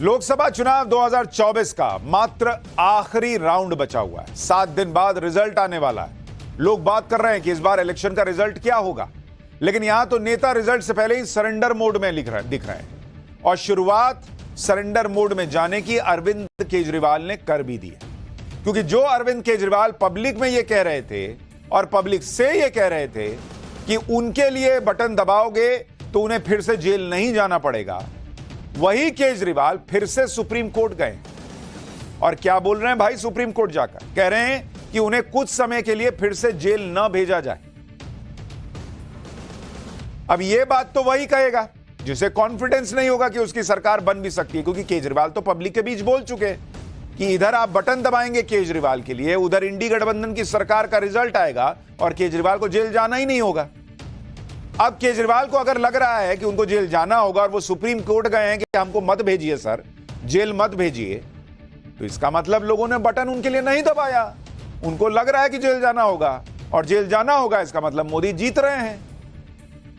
लोकसभा चुनाव 2024 का मात्र आखिरी राउंड बचा हुआ है। 7 दिन बाद रिजल्ट आने वाला है। लोग बात कर रहे हैं कि इस बार इलेक्शन का रिजल्ट क्या होगा, लेकिन यहां तो नेता रिजल्ट से पहले ही सरेंडर मोड में दिख रहे हैं और शुरुआत सरेंडर मोड में जाने की अरविंद केजरीवाल ने कर भी दी है। क्योंकि जो अरविंद केजरीवाल पब्लिक में यह कह रहे थे और पब्लिक से यह कह रहे थे कि उनके लिए बटन दबाओगे तो उन्हें फिर से जेल नहीं जाना पड़ेगा, वही केजरीवाल फिर से सुप्रीम कोर्ट गए और क्या बोल रहे हैं भाई? सुप्रीम कोर्ट जाकर कह रहे हैं कि उन्हें कुछ समय के लिए फिर से जेल न भेजा जाए। अब यह बात तो वही कहेगा जिसे कॉन्फिडेंस नहीं होगा कि उसकी सरकार बन भी सकती है, क्योंकि केजरीवाल तो पब्लिक के बीच बोल चुके हैं कि इधर आप बटन दबाएंगे केजरीवाल के लिए, उधर इंडी गठबंधन की सरकार का रिजल्ट आएगा और केजरीवाल को जेल जाना ही नहीं होगा। अब केजरीवाल को अगर लग रहा है कि उनको जेल जाना होगा और वो सुप्रीम कोर्ट गए हैं कि हमको मत भेजिए सर, जेल मत भेजिए, तो इसका मतलब लोगों ने बटन उनके लिए नहीं दबाया। उनको लग रहा है कि जेल जाना होगा और जेल जाना होगा, इसका मतलब मोदी जीत रहे हैं।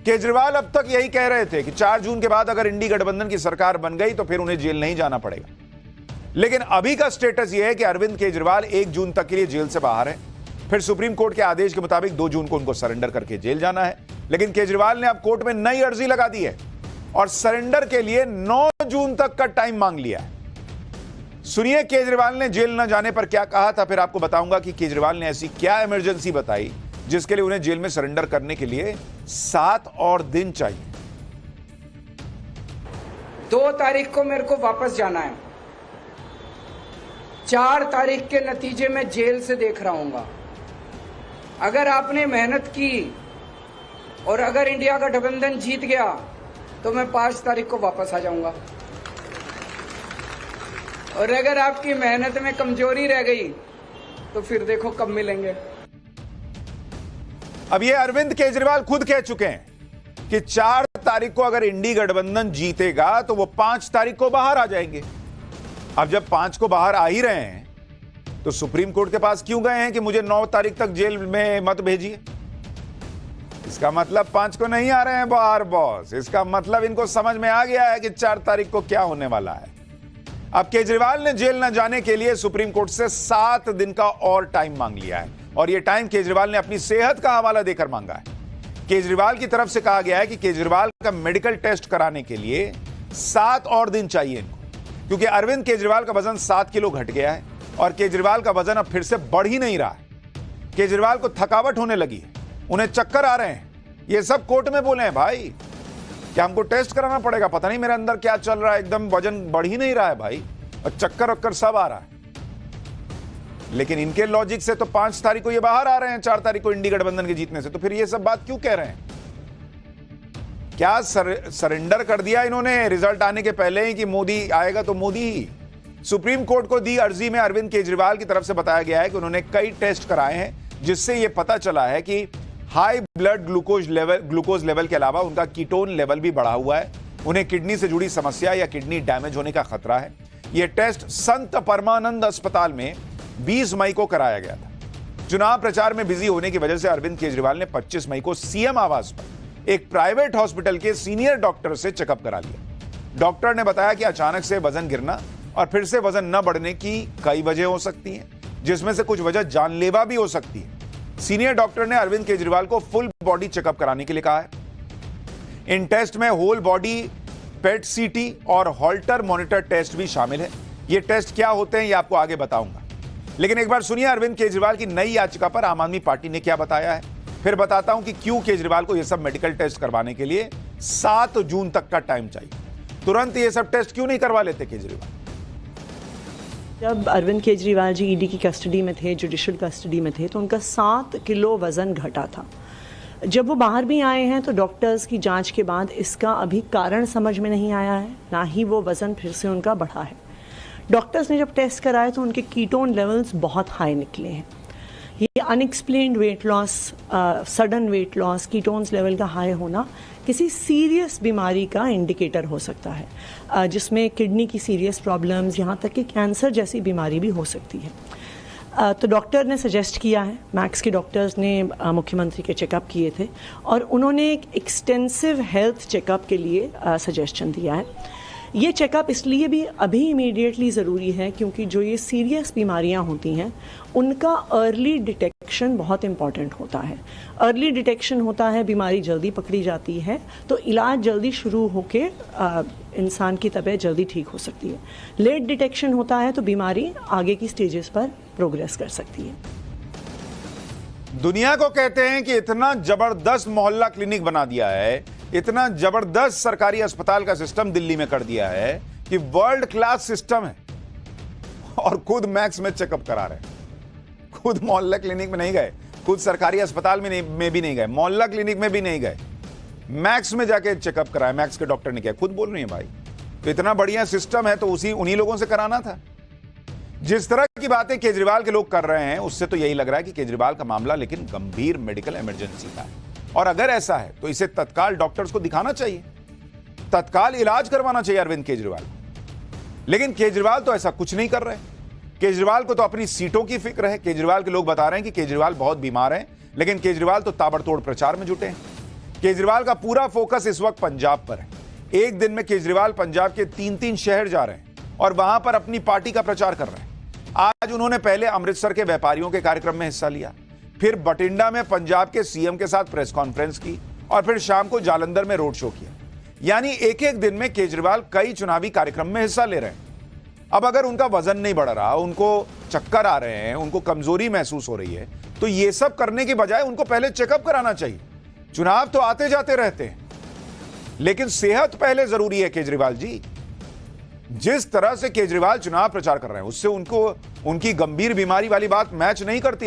केजरीवाल अब तक यही कह रहे थे कि 4 जून के बाद अगर इंडी गठबंधन की सरकार बन गई तो फिर उन्हें जेल नहीं जाना पड़ेगा। लेकिन अभी का स्टेटस यह है कि अरविंद केजरीवाल 1 जून तक के लिए जेल से बाहर है। फिर सुप्रीम कोर्ट के आदेश के मुताबिक 2 जून को उनको सरेंडर करके जेल जाना है। लेकिन केजरीवाल ने अब कोर्ट में नई अर्जी लगा दी है और सरेंडर के लिए 9 जून तक का टाइम मांग लिया है। सुनिए केजरीवाल ने जेल न जाने पर क्या कहा था, फिर आपको बताऊंगा कि केजरीवाल ने ऐसी क्या इमरजेंसी बताई जिसके लिए उन्हें जेल में सरेंडर करने के लिए 7 और दिन चाहिए। 2 तारीख को मेरे को वापस जाना है। 4 तारीख के नतीजे में जेल से देख रहा हूंगा। अगर आपने मेहनत की और अगर इंडिया गठबंधन जीत गया तो मैं 5 तारीख को वापस आ जाऊंगा, और अगर आपकी मेहनत में कमजोरी रह गई तो फिर देखो कब मिलेंगे। अब ये अरविंद केजरीवाल खुद कह चुके हैं कि 4 तारीख को अगर इंडी गठबंधन जीतेगा तो वो 5 तारीख को बाहर आ जाएंगे। अब जब 5 को बाहर आ ही रहे हैं तो सुप्रीम कोर्ट के पास क्यों गए हैं कि मुझे 9 तारीख तक जेल में मत भेजिए? इसका मतलब 5 को नहीं आ रहे हैं बाहर बॉस। इसका मतलब इनको समझ में आ गया है कि 4 तारीख को क्या होने वाला है। अब केजरीवाल ने जेल न जाने के लिए सुप्रीम कोर्ट से 7 दिन का और टाइम मांग लिया है और यह टाइम केजरीवाल ने अपनी सेहत का हवाला देकर मांगा है। केजरीवाल की तरफ से कहा गया है कि केजरीवाल का मेडिकल टेस्ट कराने के लिए 7 और दिन चाहिए इनको, क्योंकि अरविंद केजरीवाल का वजन 7 किलो घट गया है और केजरीवाल का वजन अब फिर से बढ़ ही नहीं रहा है। केजरीवाल को थकावट होने लगी है, उन्हें चक्कर आ रहे हैं। ये सब कोर्ट में बोले हैं भाई कि हमको टेस्ट कराना पड़ेगा, पता नहीं मेरे अंदर क्या चल रहा है, एकदम वजन बढ़ ही नहीं रहा है भाई, और चक्कर वक्कर सब आ रहा है। लेकिन इनके लॉजिक से तो 5 तारीख को ये बाहर आ रहे हैं, 4 तारीख को इंडी गठबंधन के जीतने से, तो फिर ये सब बात क्यों कह रहे हैं? क्या सरेंडर कर दिया इन्होंने रिजल्ट आने के पहले ही कि मोदी आएगा तो मोदी ही? सुप्रीम कोर्ट को दी अर्जी में अरविंद केजरीवाल की तरफ से बताया गया है कि उन्होंने कई टेस्ट कराए हैं जिससे यह पता चला है कि हाई ब्लड ग्लूकोज लेवल के अलावा उनका कीटोन लेवल भी बढ़ा हुआ है। उन्हें किडनी से जुड़ी समस्या या किडनी डैमेज होने का खतरा है। यह टेस्ट संत परमानंद अस्पताल में 20 मई को कराया गया था। चुनाव प्रचार में बिजी होने की वजह से अरविंद केजरीवाल ने 25 मई को सीएम आवास पर एक प्राइवेट हॉस्पिटल के सीनियर डॉक्टर से चेकअप करा लिया। डॉक्टर ने बताया कि अचानक से वजन गिरना और फिर से वजन न बढ़ने की कई वजह हो सकती हैं, जिसमें से कुछ वजह जानलेवा भी हो सकती है। सीनियर डॉक्टर ने अरविंद केजरीवाल को फुल बॉडी चेकअप कराने के लिए कहा है। इन टेस्ट में होल बॉडी पेट सीटी और हॉल्टर मॉनिटर टेस्ट भी शामिल है। ये टेस्ट क्या होते हैं ये आपको आगे बताऊंगा, लेकिन एक बार सुनिए अरविंद केजरीवाल की नई याचिका पर आम आदमी पार्टी ने क्या बताया है, फिर बताता हूं कि क्यों केजरीवाल को यह सब मेडिकल टेस्ट करवाने के लिए 7 जून तक का टाइम चाहिए। तुरंत ये सब टेस्ट क्यों नहीं करवा लेते केजरीवाल? जब अरविंद केजरीवाल जी ईडी की कस्टडी में थे, जुडिशल कस्टडी में थे, तो उनका 7 किलो वज़न घटा था। जब वो बाहर भी आए हैं तो डॉक्टर्स की जांच के बाद इसका अभी कारण समझ में नहीं आया है, ना ही वो वज़न फिर से उनका बढ़ा है। डॉक्टर्स ने जब टेस्ट कराए तो उनके कीटोन लेवल्स बहुत हाई निकले हैं। ये unexplained weight loss, sudden weight loss, ketones level का हाई होना किसी सीरियस बीमारी का इंडिकेटर हो सकता है, जिसमें किडनी की सीरियस प्रॉब्लम्स, यहाँ तक कि कैंसर जैसी बीमारी भी हो सकती है। तो डॉक्टर ने सजेस्ट किया है, मैक्स के डॉक्टर्स ने मुख्यमंत्री के चेकअप किए थे और उन्होंने एक एक्सटेंसिव हेल्थ चेकअप के लिए सजेशन दिया है ये चेकअप इसलिए भी अभी इमीडिएटली ज़रूरी है क्योंकि जो ये सीरियस बीमारियां होती हैं उनका अर्ली डिटेक्शन बहुत इम्पॉर्टेंट होता है। अर्ली डिटेक्शन होता है, बीमारी जल्दी पकड़ी जाती है तो इलाज जल्दी शुरू होके इंसान की तबीयत जल्दी ठीक हो सकती है। लेट डिटेक्शन होता है तो बीमारी आगे की स्टेजेस पर प्रोग्रेस कर सकती है। दुनिया को कहते हैं कि इतना जबरदस्त मोहल्ला क्लिनिक बना दिया है, इतना जबरदस्त सरकारी अस्पताल का सिस्टम दिल्ली में कर दिया है कि वर्ल्ड क्लास सिस्टम है, और खुद मैक्स में चेकअप करा रहे हैं। खुद मोहल्ला क्लिनिक में नहीं गए, खुद सरकारी अस्पताल में भी नहीं गए, मोहल्ला क्लिनिक में भी नहीं गए, मैक्स में जाके चेकअप कराया। मैक्स के डॉक्टर ने किया, खुद बोल रही है भाई। तो इतना बढ़िया सिस्टम है तो उन्हीं लोगों से कराना था। जिस तरह की बातें केजरीवाल के लोग कर रहे हैं उससे तो यही लग रहा है कि केजरीवाल का मामला लेकिन गंभीर मेडिकल इमरजेंसी का है, और अगर ऐसा है तो इसे तत्काल डॉक्टर्स को दिखाना चाहिए, तत्काल इलाज करवाना चाहिए अरविंद केजरीवाल। लेकिन केजरीवाल तो ऐसा कुछ नहीं कर रहे। केजरीवाल को तो अपनी सीटों की फिक्र है। केजरीवाल के लोग बता रहे हैं कि केजरीवाल बहुत बीमार हैं, लेकिन केजरीवाल तो ताबड़तोड़ प्रचार में जुटे हैं। केजरीवाल का पूरा फोकस इस वक्त पंजाब पर है। एक दिन में केजरीवाल पंजाब के 3-3 शहर जा रहे हैं और वहां पर अपनी पार्टी का प्रचार कर रहे हैं। आज उन्होंने पहले अमृतसर के व्यापारियों के कार्यक्रम में हिस्सा लिया, फिर बठिंडा में पंजाब के सीएम के साथ प्रेस कॉन्फ्रेंस की, और फिर शाम को जालंधर में रोड शो किया। यानी एक एक दिन में केजरीवाल कई चुनावी कार्यक्रम में हिस्सा ले रहे हैं। अब अगर उनका वजन नहीं बढ़ रहा, उनको चक्कर आ रहे हैं, उनको कमजोरी महसूस हो रही है, तो ये सब करने की बजाय उनको पहले चेकअप कराना चाहिए। चुनाव तो आते जाते रहते हैं, लेकिन सेहत पहले जरूरी है केजरीवाल जी। जिस तरह से केजरीवाल चुनाव प्रचार कर रहे हैं उससे उनकी गंभीर बीमारी वाली बात मैच नहीं करती।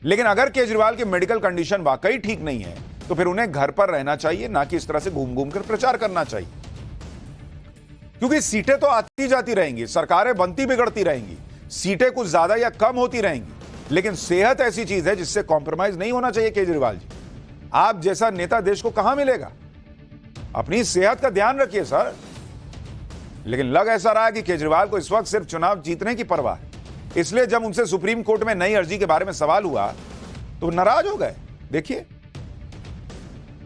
लेकिन अगर केजरीवाल की मेडिकल कंडीशन वाकई ठीक नहीं है तो फिर उन्हें घर पर रहना चाहिए, ना कि इस तरह से घूम घूम कर प्रचार करना चाहिए। क्योंकि सीटें तो आती जाती रहेंगी, सरकारें बनती बिगड़ती रहेंगी, सीटें कुछ ज्यादा या कम होती रहेंगी, लेकिन सेहत ऐसी चीज है जिससे कॉम्प्रोमाइज नहीं होना चाहिए। केजरीवाल जी, आप जैसा नेता देश को कहां मिलेगा? अपनी सेहत का ध्यान रखिए सर। लेकिन लग ऐसा रहा है कि केजरीवाल को इस वक्त सिर्फ चुनाव जीतने की परवाह है, इसलिए जब उनसे सुप्रीम कोर्ट में नई अर्जी के बारे में सवाल हुआ तो नाराज हो गए। देखिए,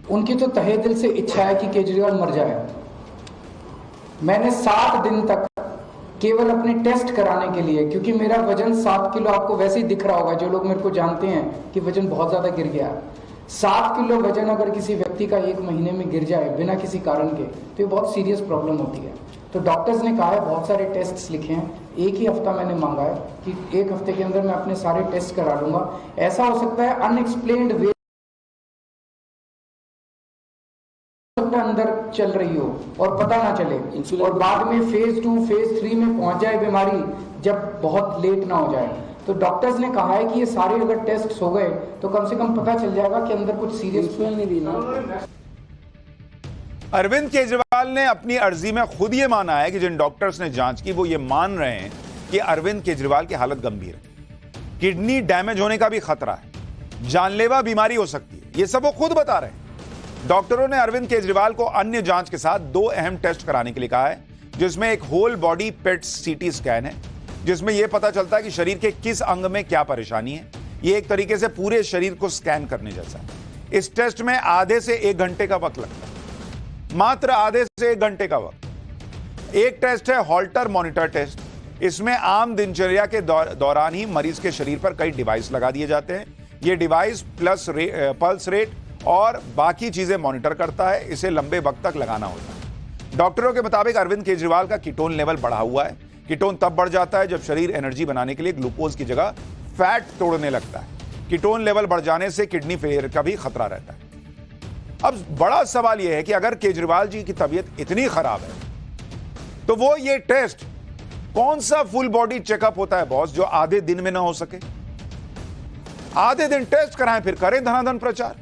उनकी तो तहे दिल से इच्छा है कि केजरीवाल मर जाए। मैंने 7 दिन तक केवल अपने टेस्ट कराने के लिए, क्योंकि मेरा वजन 7 किलो, आपको वैसे ही दिख रहा होगा, जो लोग मेरे को जानते हैं कि वजन बहुत ज्यादा गिर गया। 7 किलो वजन अगर किसी व्यक्ति का 1 महीने में गिर जाए बिना किसी कारण के तो ये बहुत सीरियस प्रॉब्लम होती है। तो डॉक्टर्स ने कहा है, बहुत सारे टेस्ट्स लिखे हैं, 1 ही हफ्ता मैंने मांगा है कि 1 हफ्ते के अंदर मैं अपने सारे टेस्ट करा लूंगा। ऐसा हो सकता है अनएक्सप्लेन्ड वे अंदर चल रही हो और पता ना चले, और बाद में फेज 2 फेज 3 में पहुंच जाए बीमारी, जब बहुत लेट ना हो जाए। तो डॉक्टर्स ने कहा है कि ये सारे अगर टेस्ट हो गए तो कम से कम पता चल जाएगा कि अंदर कुछ सीरियस नहीं देना। अरविंद केजरीवाल ने अपनी अर्जी में खुद ये माना है कि जिन डॉक्टर्स ने जांच की वो ये मान रहे हैं कि अरविंद केजरीवाल की हालत गंभीर है, किडनी डैमेज होने का भी खतरा है, जानलेवा बीमारी हो सकती है। ये सब वो खुद बता रहे हैं। डॉक्टरों ने अरविंद केजरीवाल को अन्य जांच के साथ 2 अहम टेस्ट कराने के लिए कहा है, जिसमें एक होल बॉडी पेट सीटी स्कैन है, जिसमें यह पता चलता है कि शरीर के किस अंग में क्या परेशानी है। यह एक तरीके से पूरे शरीर को स्कैन करने जैसा है। इस टेस्ट में आधे से 1 घंटे का वक्त लगता है, मात्र आधे से 1 घंटे का वक्त। एक टेस्ट है हॉल्टर मॉनिटर टेस्ट। इसमें आम दिनचर्या के दौरान ही मरीज के शरीर पर कई डिवाइस लगा दिए जाते हैं। यह डिवाइस पल्स रेट और बाकी चीजें मॉनिटर करता है। इसे लंबे वक्त तक लगाना होता है। डॉक्टरों के मुताबिक अरविंद केजरीवाल का कीटोन लेवल बढ़ा हुआ है। कीटोन तब बढ़ जाता है जब शरीर एनर्जी बनाने के लिए ग्लूकोज की जगह फैट तोड़ने लगता है। कीटोन लेवल बढ़ जाने से किडनी फेलियर का भी खतरा रहता है। अब बड़ा सवाल यह है कि अगर केजरीवाल जी की तबीयत इतनी खराब है तो वो ये टेस्ट कौन सा फुल बॉडी चेकअप होता है बॉस, जो आधे दिन में ना हो सके? आधे दिन टेस्ट कराएं, फिर करें धनाधन प्रचार।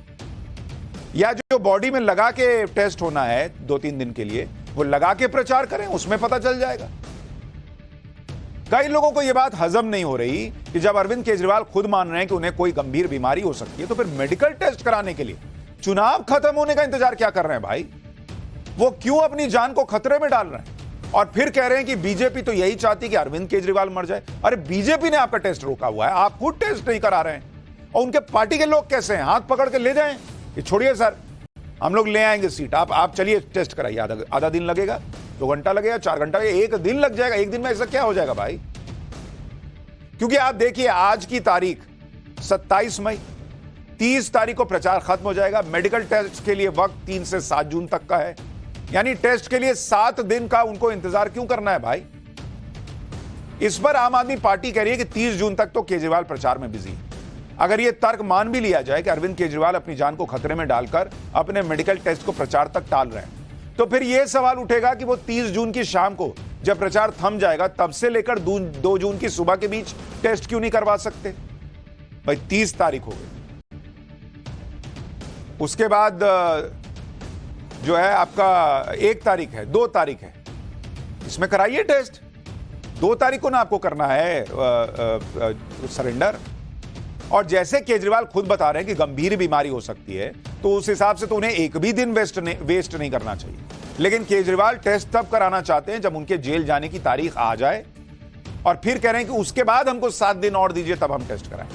या जो बॉडी में लगा के टेस्ट होना है 2-3 दिन के लिए, वो लगा के प्रचार करें, उसमें पता चल जाएगा। कई लोगों को यह बात हजम नहीं हो रही कि जब अरविंद केजरीवाल खुद मान रहे हैं कि उन्हें कोई गंभीर बीमारी हो सकती है, तो फिर मेडिकल टेस्ट कराने के लिए चुनाव खत्म होने का इंतजार क्या कर रहे हैं भाई? वो क्यों अपनी जान को खतरे में डाल रहे हैं? और फिर कह रहे हैं कि बीजेपी तो यही चाहती कि अरविंद केजरीवाल मर जाए। अरे बीजेपी ने आपका टेस्ट रोका हुआ है, आप खुद टेस्ट नहीं करा रहे हैं। और उनके पार्टी के लोग कैसे हैं? हाथ पकड़ के ले जाएं कि छोड़िए सर, हम लोग ले आएंगे सीट, आप चलिए टेस्ट कराइए, आधा दिन लगेगा। 2 घंटा लगेगा, 4 घंटा लगेगा, 1 दिन लग जाएगा। 1 दिन में ऐसा क्या हो जाएगा भाई? क्योंकि आप देखिए आज की तारीख 27 मई, 30 तारीख को प्रचार खत्म हो जाएगा। मेडिकल टेस्ट के लिए वक्त 3 से 7 जून तक का है, यानी टेस्ट के लिए 7 दिन का उनको इंतजार क्यों करना है भाई? इस पर आम आदमी पार्टी कह रही है कि 30 जून तक तो केजरीवाल प्रचार में बिजी है। अगर यह तर्क मान भी लिया जाए कि अरविंद केजरीवाल अपनी जान को खतरे में डालकर अपने मेडिकल टेस्ट को प्रचार तक टाल रहे हैं, तो फिर यह सवाल उठेगा कि वो 30 जून की शाम को जब प्रचार थम जाएगा तब से लेकर 2 जून की सुबह के बीच टेस्ट क्यों नहीं करवा सकते भाई? 30 तारीख हो गई, उसके बाद जो है आपका 1 तारीख है, 2 तारीख है, इसमें कराइए टेस्ट। 2 तारीख को ना आपको करना है सरेंडर। और जैसे केजरीवाल खुद बता रहे हैं कि गंभीर बीमारी हो सकती है, तो उस हिसाब से तो उन्हें एक भी दिन वेस्ट नहीं करना चाहिए। लेकिन केजरीवाल टेस्ट तब कराना चाहते हैं जब उनके जेल जाने की तारीख आ जाए, और फिर कह रहे हैं कि उसके बाद हमको 7 दिन और दीजिए तब हम टेस्ट कराएं।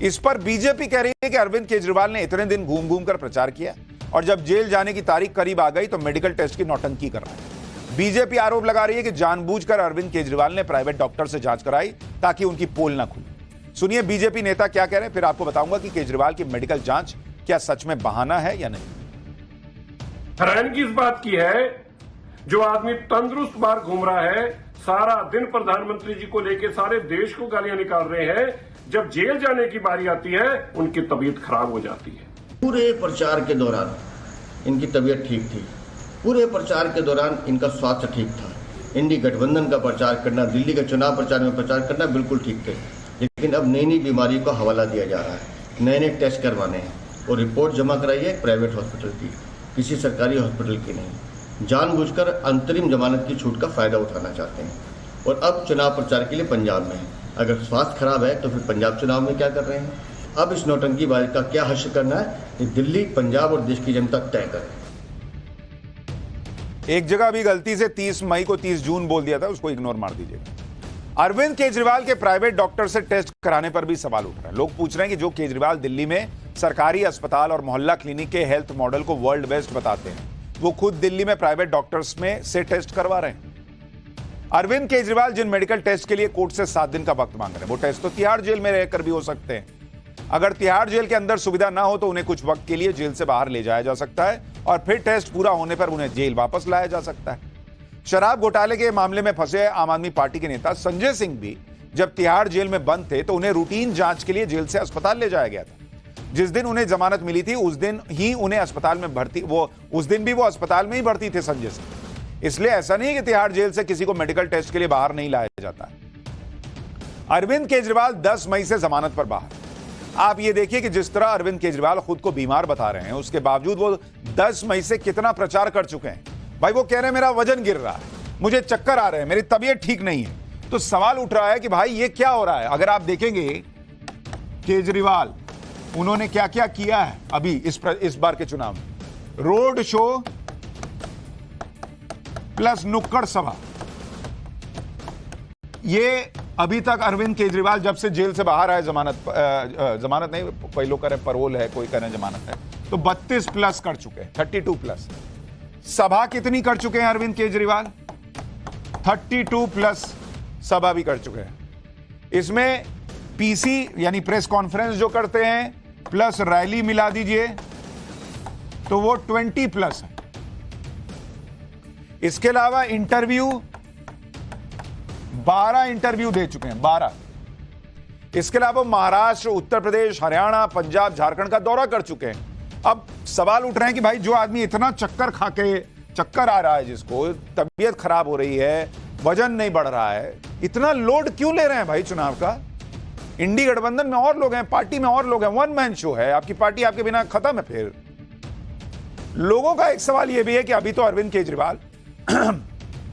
इस पर बीजेपी कह रही है कि अरविंद केजरीवाल ने इतने दिन घूम घूम कर प्रचार किया और जब जेल जाने की तारीख करीब आ गई तो मेडिकल टेस्ट की नौटंकी कर रहा है। बीजेपी आरोप लगा रही है कि जानबूझकर अरविंद केजरीवाल ने प्राइवेट डॉक्टर से जांच कराई ताकि उनकी पोल ना खुले। सुनिए बीजेपी नेता क्या कह रहे हैं, फिर आपको बताऊंगा कि केजरीवाल की मेडिकल जांच क्या सच में बहाना है या नहीं। हैरानगी इस बात की है, जो आदमी तंदुरुस्त बाहर घूम रहा है, सारा दिन प्रधानमंत्री जी को लेकर सारे देश को गालियां निकाल रहे हैं, जब जेल जाने की बारी आती है उनकी तबीयत खराब हो जाती है। पूरे प्रचार के दौरान इनकी तबीयत ठीक थी, पूरे प्रचार के दौरान इनका स्वास्थ्य ठीक था। इंडी गठबंधन का प्रचार करना, दिल्ली के चुनाव प्रचार में प्रचार करना बिल्कुल ठीक थे। लेकिन अब नई नई बीमारी का हवाला दिया जा रहा है, नए नए टेस्ट करवाने हैं और रिपोर्ट जमा कराइए प्राइवेट हॉस्पिटल की, किसी सरकारी हॉस्पिटल की नहीं। जानबूझकर अंतरिम जमानत की छूट का फायदा उठाना चाहते हैं और अब चुनाव प्रचार के लिए पंजाब में है। अगर स्वास्थ्य खराब है तो फिर पंजाब चुनाव में क्या कर रहे हैं? अब इस नौटंकीबाजी का क्या हश्र करना है, कि दिल्ली, पंजाब और देश की जनता तय करे। एक जगह भी गलती से 30 मई को 30 जून बोल दिया था, उसको इग्नोर मार दीजिएगा। अरविंद केजरीवाल के प्राइवेट डॉक्टर से टेस्ट कराने पर भी सवाल उठ रहा है। लोग पूछ रहे हैं कि जो केजरीवाल दिल्ली में सरकारी अस्पताल और मोहल्ला क्लिनिक के हेल्थ मॉडल को वर्ल्ड बेस्ट बताते हैं, वो खुद दिल्ली में प्राइवेट डॉक्टर्स में से टेस्ट करवा रहे हैं। अरविंद केजरीवाल जिन मेडिकल टेस्ट के लिए कोर्ट से 7 दिन का वक्त मांग रहे हैं, वो टेस्ट तो तिहाड़ जेल में रहकर भी हो सकते हैं। अगर तिहाड़ जेल के अंदर सुविधा ना हो तो उन्हें कुछ वक्त के लिए जेल से बाहर ले जाया जा सकता है और फिर टेस्ट पूरा होने पर उन्हें जेल वापस लाया जा सकता है। शराब घोटाले के मामले में फंसे आम आदमी पार्टी के नेता संजय सिंह भी जब तिहाड़ जेल में बंद थे तो उन्हें रूटीन जांच के लिए जेल से अस्पताल ले जाया गया था। जिस दिन उन्हें जमानत मिली थी उस दिन ही उन्हें अस्पताल में भर्ती उस दिन भी वो अस्पताल में ही भर्ती थे संजय सिंह। इसलिए ऐसा नहीं कि तिहाड़ जेल से किसी को मेडिकल टेस्ट के लिए बाहर नहीं लाया जाता। अरविंद केजरीवाल 10 मई से जमानत पर बाहर। आप ये देखिए कि जिस तरह अरविंद केजरीवाल खुद को बीमार बता रहे हैं, उसके बावजूद वो 10 मई से कितना प्रचार कर चुके हैं। भाई वो कह रहे हैं मेरा वजन गिर रहा है, मुझे चक्कर आ रहे हैं, मेरी तबीयत ठीक नहीं है। तो सवाल उठ रहा है कि भाई ये क्या हो रहा है। अगर आप देखेंगे केजरीवाल उन्होंने क्या क्या किया है अभी इस बार के चुनाव में, रोड शो प्लस नुक्कड़ सभा, ये अभी तक अरविंद केजरीवाल जब से जेल से बाहर आए, जमानत नहीं, कोई लोग कह रहे परोल है, कोई कह रहे जमानत है, तो 32 प्लस कर चुके हैं, 32 प्लस। सभा कितनी कर चुके हैं अरविंद केजरीवाल? 32 प्लस सभा भी कर चुके हैं। इसमें पीसी यानी प्रेस कॉन्फ्रेंस जो करते हैं प्लस रैली मिला दीजिए तो वो 20 प्लस है। इसके अलावा इंटरव्यू 12 इंटरव्यू दे चुके हैं, 12। इसके अलावा महाराष्ट्र, उत्तर प्रदेश, हरियाणा, पंजाब, झारखंड का दौरा कर चुके हैं। अब सवाल उठ रहे हैं कि भाई जो आदमी इतना चक्कर खा के, चक्कर आ रहा है, जिसको तबीयत खराब हो रही है, वजन नहीं बढ़ रहा है, इतना लोड क्यों ले रहे हैं भाई चुनाव का? इंडी गठबंधन में और लोग हैं, पार्टी में और लोग हैं, वन मैन शो है, आपकी पार्टी आपके बिना खत्म है। फिर लोगों का एक सवाल यह भी है कि अभी तो अरविंद केजरीवाल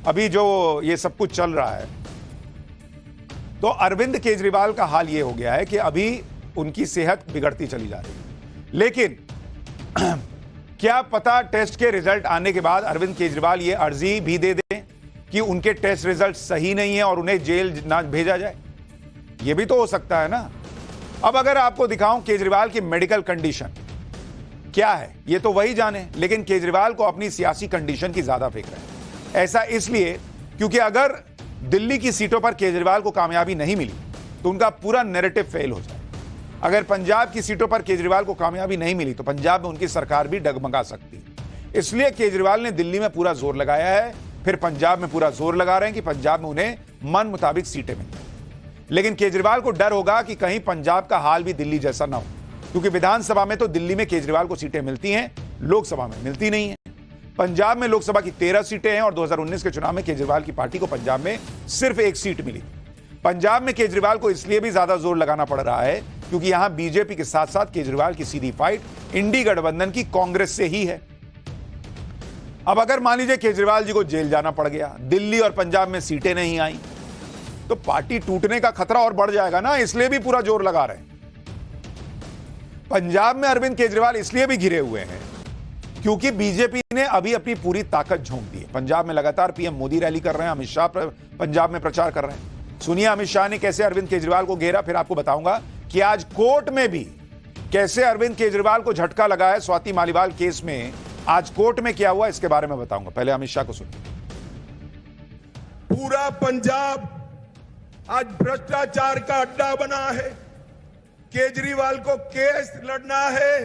अभी जो ये सब कुछ चल रहा है, तो अरविंद केजरीवाल का हाल ये हो गया है कि अभी उनकी सेहत बिगड़ती चली जा रही है। लेकिन क्या पता टेस्ट के रिजल्ट आने के बाद अरविंद केजरीवाल ये अर्जी भी दे दें कि उनके टेस्ट रिजल्ट सही नहीं है और उन्हें जेल ना भेजा जाए? ये भी तो हो सकता है ना। अब अगर आपको दिखाऊं केजरीवाल की मेडिकल कंडीशन क्या है, ये तो वही जाने, लेकिन केजरीवाल को अपनी सियासी कंडीशन की ज्यादा फिक्र है। ऐसा इसलिए क्योंकि अगर दिल्ली की सीटों पर केजरीवाल को कामयाबी नहीं मिली तो उनका पूरा नैरेटिव फेल हो जाए। अगर पंजाब की सीटों पर केजरीवाल को कामयाबी नहीं मिली तो पंजाब में उनकी सरकार भी डगमगा सकती है। इसलिए केजरीवाल ने दिल्ली में पूरा जोर लगाया है, फिर पंजाब में पूरा जोर लगा रहे हैं कि पंजाब में उन्हें मन मुताबिक सीटें मिलें। लेकिन केजरीवाल को डर होगा कि कहीं पंजाब का हाल भी दिल्ली जैसा ना हो, क्योंकि विधानसभा में तो दिल्ली में केजरीवाल को सीटें मिलती हैं, लोकसभा में मिलती नहीं है। पंजाब में लोकसभा की 13 सीटें हैं और 2019 के चुनाव में केजरीवाल की पार्टी को पंजाब में सिर्फ 1 सीट मिली। पंजाब में केजरीवाल को इसलिए भी ज्यादा जोर लगाना पड़ रहा है क्योंकि यहां बीजेपी के साथ साथ केजरीवाल की सीधी फाइट इंडी गठबंधन की कांग्रेस से ही है। अब अगर मान लीजिए केजरीवाल जी को जेल जाना पड़ गया, दिल्ली और पंजाब में सीटें नहीं आई, तो पार्टी टूटने का खतरा और बढ़ जाएगा ना, इसलिए भी पूरा जोर लगा रहे हैं। पंजाब में अरविंद केजरीवाल इसलिए भी घिरे हुए हैं क्योंकि बीजेपी ने अभी अपनी पूरी ताकत झोंक दी है। पंजाब में लगातार पीएम मोदी रैली कर रहे हैं, अमित शाह पंजाब में प्रचार कर रहे हैं। सुनिए अमित शाह ने कैसे अरविंद केजरीवाल को घेरा, फिर आपको बताऊंगा कि आज कोर्ट में भी कैसे अरविंद केजरीवाल को झटका लगा है। स्वाति मालीवाल केस में आज कोर्ट में क्या हुआ इसके बारे में बताऊंगा, पहले अमित शाह को सुनिए। पूरा पंजाब आज भ्रष्टाचार का अड्डा बना है। केजरीवाल को केस लड़ना है,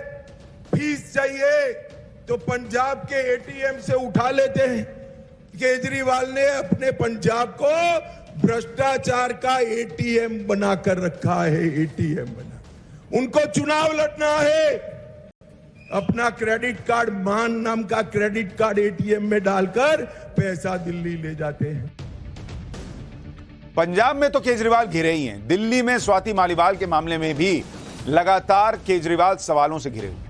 फीस चाहिए तो पंजाब के एटीएम से उठा लेते हैं। केजरीवाल ने अपने पंजाब को भ्रष्टाचार का एटीएम बनाकर रखा है, एटीएम बना। उनको चुनाव लड़ना है, अपना क्रेडिट कार्ड, मान नाम का क्रेडिट कार्ड एटीएम में डालकर पैसा दिल्ली ले जाते हैं। पंजाब में तो केजरीवाल घिरे ही हैं, दिल्ली में स्वाति मालीवाल के मामले में भी लगातार केजरीवाल सवालों से घिरे हुए।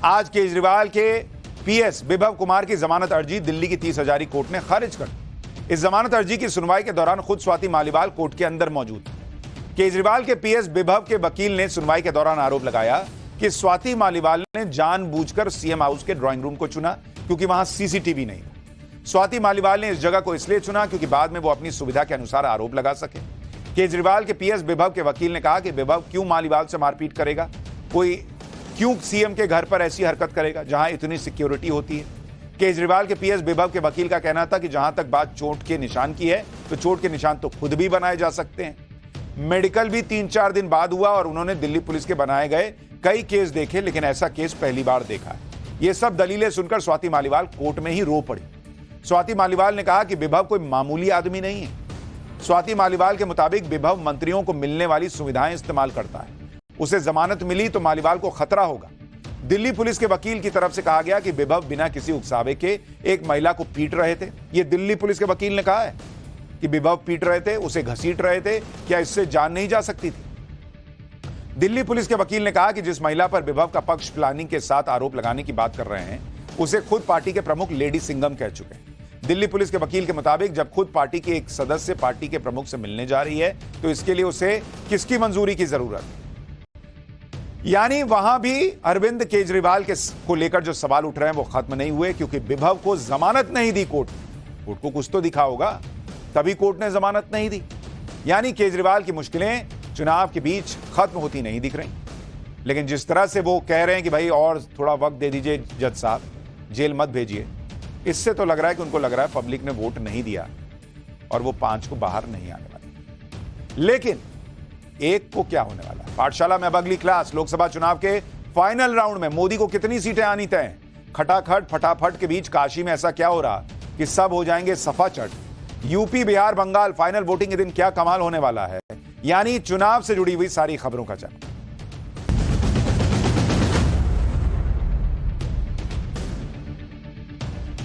आज केजरीवाल के पीएस विभव कुमार की जमानत अर्जी दिल्ली की 30 हजारी कोर्ट ने खारिज कर दी। इस जमानत अर्जी की सुनवाई के दौरान खुद स्वाति मालीवाल कोर्ट के अंदर मौजूद थे। केजरीवाल के पीएस विभव के वकील ने सुनवाई के दौरान आरोप लगाया कि स्वाति मालीवाल ने जानबूझकर सीएम हाउस के ड्राइंग रूम को चुना क्योंकि वहां सीसीटीवी नहीं था। स्वाति मालीवाल ने इस जगह को इसलिए चुना क्योंकि बाद में वो अपनी सुविधा के अनुसार आरोप लगा सके। केजरीवाल के पीएस विभव के वकील ने कहा कि विभव क्यों मालीवाल से मारपीट करेगा, कोई क्यों सीएम के घर पर ऐसी हरकत करेगा जहां इतनी सिक्योरिटी होती है। केजरीवाल के पीएस विभव के वकील का कहना था कि जहां तक बात चोट के निशान की है तो चोट के निशान तो खुद भी बनाए जा सकते हैं। मेडिकल भी 3-4 दिन बाद हुआ और उन्होंने दिल्ली पुलिस के बनाए गए कई केस देखे, लेकिन ऐसा केस पहली बार देखा है। ये सब दलीलें सुनकर स्वाति मालीवाल कोर्ट में ही रो पड़ी। स्वाति मालीवाल ने कहा कि विभव कोई मामूली आदमी नहीं है। स्वाति मालीवाल के मुताबिक विभव मंत्रियों को मिलने वाली सुविधाएं इस्तेमाल करता है। उसे जमानत मिली तो मालीवाल को खतरा होगा। दिल्ली पुलिस के वकील की तरफ से कहा गया कि विभव बिना किसी उकसावे के एक महिला को पीट रहे थे। यह दिल्ली पुलिस के वकील ने कहा है कि विभव पीट रहे थे, उसे घसीट रहे थे, क्या इससे जान नहीं जा सकती थी। दिल्ली पुलिस के वकील ने कहा कि जिस महिला पर विभव का पक्ष प्लानिंग के साथ आरोप लगाने की बात कर रहे हैं उसे खुद पार्टी के प्रमुख लेडी सिंघम कह चुके हैं। दिल्ली पुलिस के वकील के मुताबिक जब खुद पार्टी की एक सदस्य पार्टी के प्रमुख से मिलने जा रही है तो इसके लिए उसे किसकी मंजूरी की जरूरत है। यानी वहां भी अरविंद केजरीवाल को लेकर जो सवाल उठ रहे हैं वो खत्म नहीं हुए क्योंकि विभव को जमानत नहीं दी कोर्ट को कुछ तो दिखा होगा, तभी कोर्ट ने जमानत नहीं दी। यानी केजरीवाल की मुश्किलें चुनाव के बीच खत्म होती नहीं दिख रही। लेकिन जिस तरह से वो कह रहे हैं कि भाई और थोड़ा वक्त दे दीजिए जज साहब, जेल मत भेजिए, इससे तो लग रहा है कि उनको लग रहा है पब्लिक ने वोट नहीं दिया और वो 5 को बाहर नहीं आने वाले। लेकिन 1 को क्या होने वाला है। पाठशाला में अब अगली क्लास। लोकसभा चुनाव के फाइनल राउंड में मोदी को कितनी सीटें आनी तय। खटाखट फटाफट के बीच काशी में ऐसा क्या हो रहा कि सब हो जाएंगे सफाचट। यूपी, बिहार, बंगाल फाइनल वोटिंग के दिन क्या कमाल होने वाला है। यानी चुनाव से जुड़ी हुई सारी खबरों का चैनल।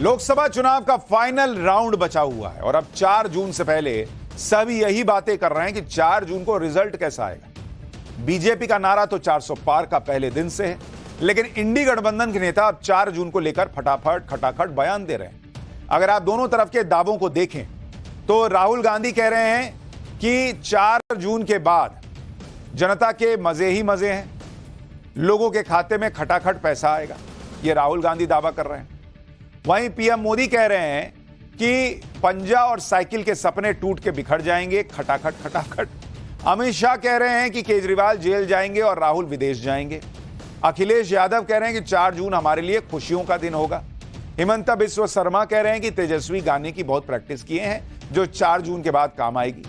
लोकसभा चुनाव का फाइनल राउंड बचा हुआ है और अब 4 जून से पहले सभी यही बातें कर रहे हैं कि 4 जून को रिजल्ट कैसा आएगा। बीजेपी का नारा तो 400 पार का पहले दिन से है, लेकिन इंडी गठबंधन के नेता अब 4 जून को लेकर फटाफट खटाखट बयान दे रहे हैं। अगर आप दोनों तरफ के दावों को देखें तो राहुल गांधी कह रहे हैं कि 4 जून के बाद जनता के मजे ही मजे हैं, लोगों के खाते में खटाखट पैसा आएगा, यह राहुल गांधी दावा कर रहे हैं। वहीं पीएम मोदी कह रहे हैं कि पंजा और साइकिल के सपने टूट के बिखर जाएंगे, खटाखट खटाखट। अमित शाह कह रहे हैं कि केजरीवाल जेल जाएंगे और राहुल विदेश जाएंगे। अखिलेश यादव कह रहे हैं कि 4 जून हमारे लिए खुशियों का दिन होगा। हिमंता बिस्वा शर्मा कह रहे हैं कि तेजस्वी गाने की बहुत प्रैक्टिस किए हैं जो 4 जून के बाद काम आएगी।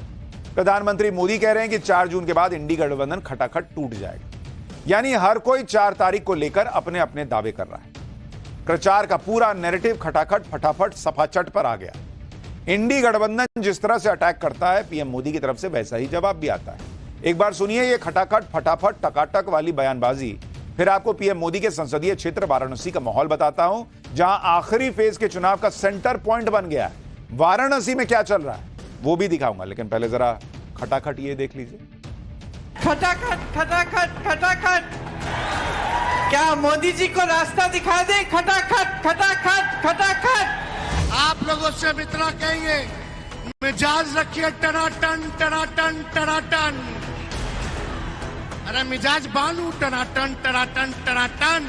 प्रधानमंत्री मोदी कह रहे हैं कि 4 जून के बाद इंडी गठबंधन खटाखट टूट जाएगा। यानी हर कोई 4 तारीख को लेकर अपने अपने दावे कर रहा है। प्रचार का पूरा नैरेटिव खटाखट फटाफट सफाचट पर आ गया। इंडी गठबंधन जिस तरह से अटैक करता है, पीएम मोदी की तरफ से वैसा ही जवाब भी आता है। एक बार सुनिए ये खटाखट फटाफट टकाटक वाली बयानबाजी, फिर आपको पीएम मोदी के संसदीय क्षेत्र वाराणसी का माहौल बताता हूं, जहां आखिरी फेज के चुनाव का सेंटर पॉइंट बन गया है। वाराणसी में क्या चल रहा है वो भी दिखाऊंगा, लेकिन पहले जरा खटाखट ये देख लीजिए। खटाखट खटाखट खटाखट, क्या मोदी जी को रास्ता दिखा दे? खटाखट खटाखट खटाखट। आप लोगों से हम इतना कहेंगे, मिजाज रखिए टनाटन टनाटन टनाटन। अरे मिजाज बांधू टनाटन टनाटन टनाटन।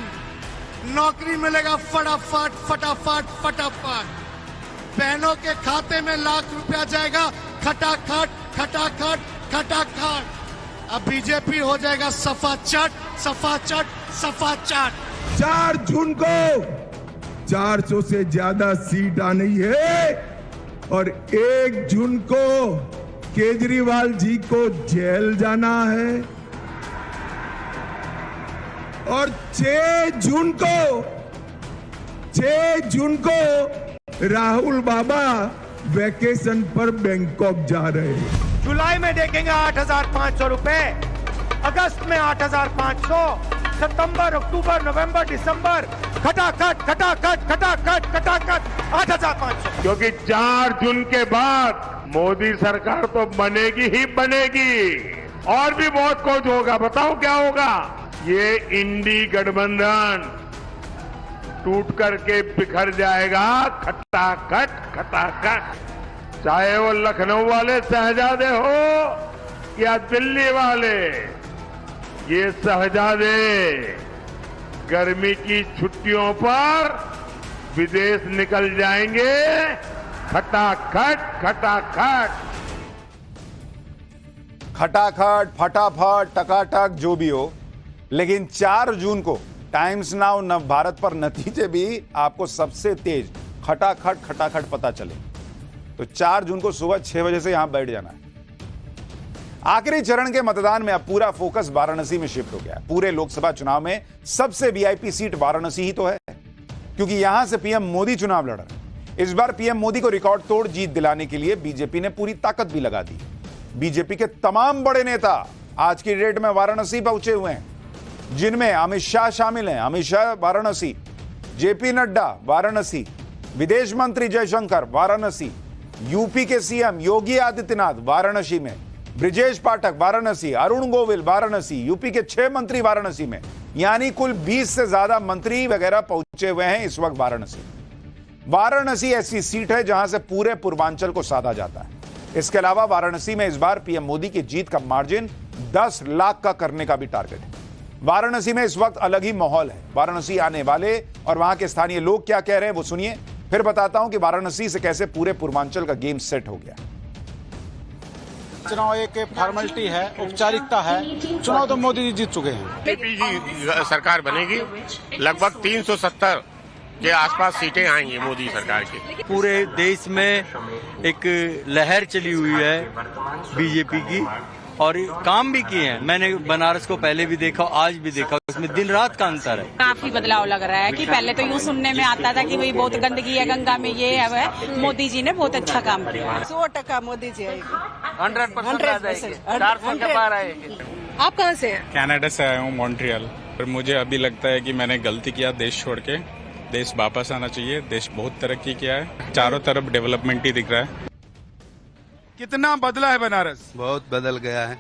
नौकरी मिलेगा फटाफट फटाफट फटाफट। बहनों के खाते में लाख रुपया जाएगा खटाखट खटाखट खटाखट। अब बीजेपी हो जाएगा सफाचट सफाचट सफाचट। 4 जून को 400 से ज्यादा सीट आनी है और 1 जून को केजरीवाल जी को जेल जाना है और 6 जून को राहुल बाबा वैकेशन पर बैंकॉक जा रहे हैं। जुलाई में देखेंगे 8,500 रुपए, अगस्त में 8,500, सितंबर अक्टूबर नवंबर दिसंबर खटाखट खटाखट खटाखट खटाखट 8,500। क्योंकि 4 जून के बाद मोदी सरकार तो बनेगी ही बनेगी, और भी बहुत कुछ होगा। बताओ क्या होगा? ये इंडी गठबंधन टूट करके बिखर जाएगा खटाखट खटाखट। चाहे वो लखनऊ वाले शहजादे हो या दिल्ली वाले, ये शहजादे गर्मी की छुट्टियों पर विदेश निकल जाएंगे खटाखट खटाखट। खटाखट फटाफट टकाटक जो भी हो, लेकिन 4 जून को टाइम्स नाउ नव भारत पर नतीजे भी आपको सबसे तेज खटाखट खटाखट पता चले तो 4 जून को सुबह 6 बजे से यहां बैठ जाना है। आखिरी चरण के मतदान में अब पूरा फोकस वाराणसी में शिफ्ट हो गया। पूरे लोकसभा चुनाव में सबसे वीआईपी सीट वाराणसी ही तो है, क्योंकि यहां से पीएम मोदी चुनाव लड़ रहे हैं। इस बार पीएम मोदी को रिकॉर्ड तोड़ जीत दिलाने के लिए बीजेपी ने पूरी ताकत भी लगा दी। बीजेपी के तमाम बड़े नेता आज की डेट में वाराणसी पहुंचे हुए हैं, जिनमें अमित शाह शामिल हैं। अमित शाह वाराणसी, जेपी नड्डा वाराणसी, विदेश मंत्री जयशंकर वाराणसी, यूपी के सीएम योगी आदित्यनाथ वाराणसी में, ब्रिजेश पाठक वाराणसी, अरुण गोविल वाराणसी, यूपी के 6 मंत्री वाराणसी में, यानी कुल 20 से ज्यादा मंत्री वगैरह पहुंचे हुए हैं इस वक्त वाराणसी। वाराणसी ऐसी सीट है जहां से पूरे पूर्वांचल को साधा जाता है। इसके अलावा वाराणसी में इस बार पीएम मोदी की जीत का मार्जिन 10 लाख का करने का भी टारगेट है। वाराणसी में इस वक्त अलग ही माहौल है। वाराणसी आने वाले और वहां के स्थानीय लोग क्या कह रहे हैं वो सुनिए, फिर बताता हूं कि वाराणसी से कैसे पूरे पूर्वांचल का गेम सेट हो गया। चुनाव एक फॉर्मेलिटी है, औपचारिकता है। चुनाव तो मोदी जी जीत चुके हैं। बीजेपी जी सरकार बनेगी, लगभग 370 के आसपास सीटें आएंगी मोदी सरकार की। पूरे देश में एक लहर चली हुई है बीजेपी की, और काम भी किए हैं। मैंने बनारस को पहले भी देखा, आज भी देखा, उसमें दिन रात का अंतर है। काफी बदलाव लग रहा है कि पहले तो यूँ सुनने में आता था कि भाई बहुत गंदगी है गंगा में, ये है वह। मोदी जी ने बहुत अच्छा काम किया। 100% मोदी जी आएगी, 100% 400 के पार आएगी। आप कहाँ से हैं? कनाडा से आया हूँ, मॉन्ट्रियल। पर मुझे अभी लगता है कि मैंने गलती किया देश छोड़ के। देश वापस आना चाहिए। देश बहुत तरक्की किया है, चारों तरफ डेवलपमेंट ही दिख रहा है। कितना बदला है बनारस? बहुत बदल गया है,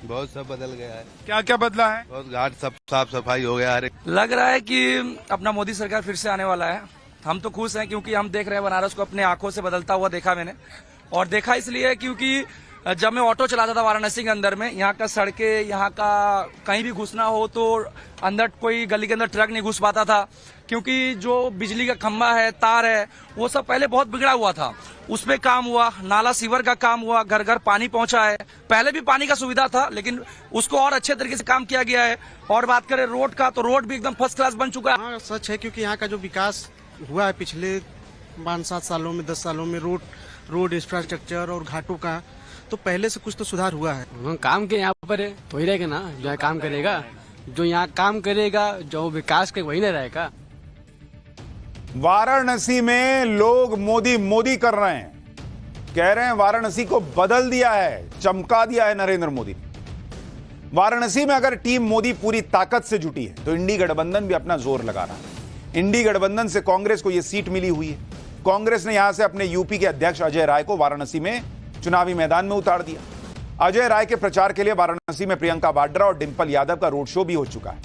बहुत सब बदल गया है। क्या क्या बदला है? बहुत घाट सब साफ सफाई हो गया है। लग रहा है कि अपना मोदी सरकार फिर से आने वाला है। हम तो खुश हैं क्योंकि हम देख रहे हैं बनारस को अपने आंखों से बदलता हुआ देखा मैंने। और देखा इसलिए क्योंकि जब मैं ऑटो चलाता था वाराणसी के अंदर में, यहाँ का सड़कें, यहाँ का कहीं भी घुसना हो तो अंदर कोई गली के अंदर ट्रक नहीं घुस पाता था, क्योंकि जो बिजली का खंभा है, तार है, वो सब पहले बहुत बिगड़ा हुआ था। उस पे काम हुआ, नाला सीवर का काम हुआ, घर घर पानी पहुंचा है। पहले भी पानी का सुविधा था, लेकिन उसको और अच्छे तरीके से काम किया गया है। और बात करें रोड का, तो रोड भी एकदम फर्स्ट क्लास बन चुका है। सच है, क्योंकि यहाँ का जो विकास हुआ है पिछले 5-7 सालों में, 10 सालों में रोड इंफ्रास्ट्रक्चर और घाटों का, तो पहले से कुछ तो सुधार हुआ है। काम के यहाँ पर है तो ही रहेगा ना, जो यहाँ काम करेगा, जो यहाँ काम करेगा, जो विकास के वही ना रहेगा। वाराणसी में लोग मोदी मोदी कर रहे हैं, कह रहे हैं वाराणसी को बदल दिया है, चमका दिया है नरेंद्र मोदी ने। वाराणसी में अगर टीम मोदी पूरी ताकत से जुटी है तो इंडी गठबंधन भी अपना जोर लगा रहा है। इंडी गठबंधन से कांग्रेस को यह सीट मिली हुई है। कांग्रेस ने यहां से अपने यूपी के अध्यक्ष अजय राय को वाराणसी में चुनावी मैदान में उतार दिया। अजय राय के प्रचार के लिए वाराणसी में प्रियंका वाड्रा और डिंपल यादव का रोड शो भी हो चुका है।